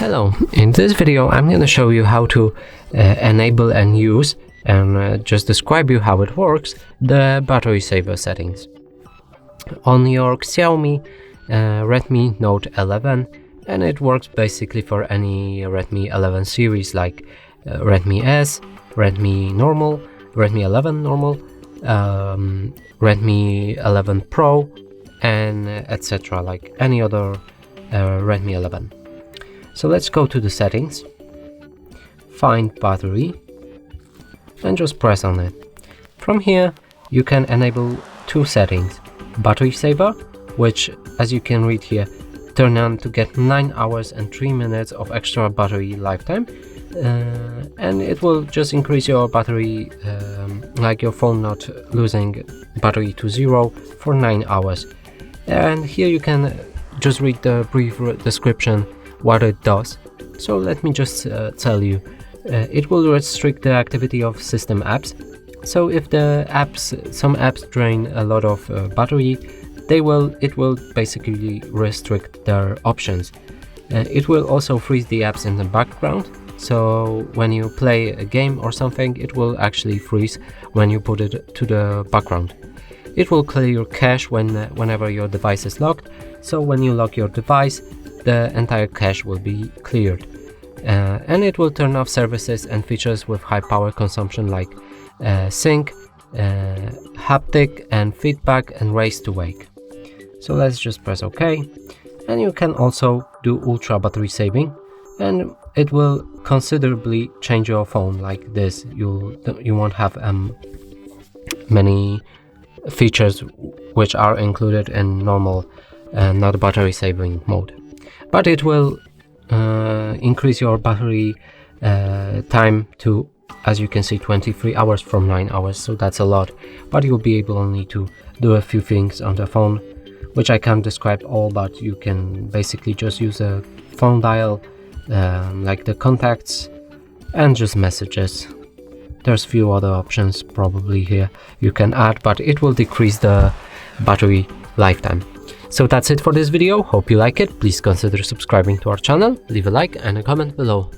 Hello, in this video I'm going to show you how to enable and use and just describe you how it works, the battery saver settings. On your Xiaomi Redmi Note 11, and it works basically for any Redmi 11 series like Redmi S, Redmi Normal, Redmi 11 Normal, Redmi 11 Pro, and etc. like any other Redmi 11. So let's go to the settings, find battery, and just press on it. From here you can enable two settings: battery saver, which as you can read here, turn on to get 9 hours and 3 minutes of extra battery lifetime, and it will just increase your battery, like your phone not losing battery to zero for 9 hours. And here you can just read the brief description what it does. So let me just tell you, it will restrict the activity of system apps. So if some apps drain a lot of battery, it will basically restrict their options. It will also freeze the apps in the background, so when you play a game or something, it will actually freeze when you put it to the background. It will clear your cache whenever your device is locked, so when you lock your device, the entire cache will be cleared. And it will turn off services and features with high power consumption like sync, haptic and feedback, and raise to wake. So let's just press OK, and you can also do ultra battery saving, and it will considerably change your phone like this. You won't have many features which are included in normal not battery saving mode, but it will increase your battery time to, as you can see, 23 hours from 9 hours, so that's a lot, but you'll be able only to do a few things on the phone, which I can't describe all, but you can basically just use a phone dial, like the contacts and just messages. There's few other options probably here you can add, but it will decrease the battery lifetime. So that's it for this video. Hope you like it. Please consider subscribing to our channel, leave a like and a comment below.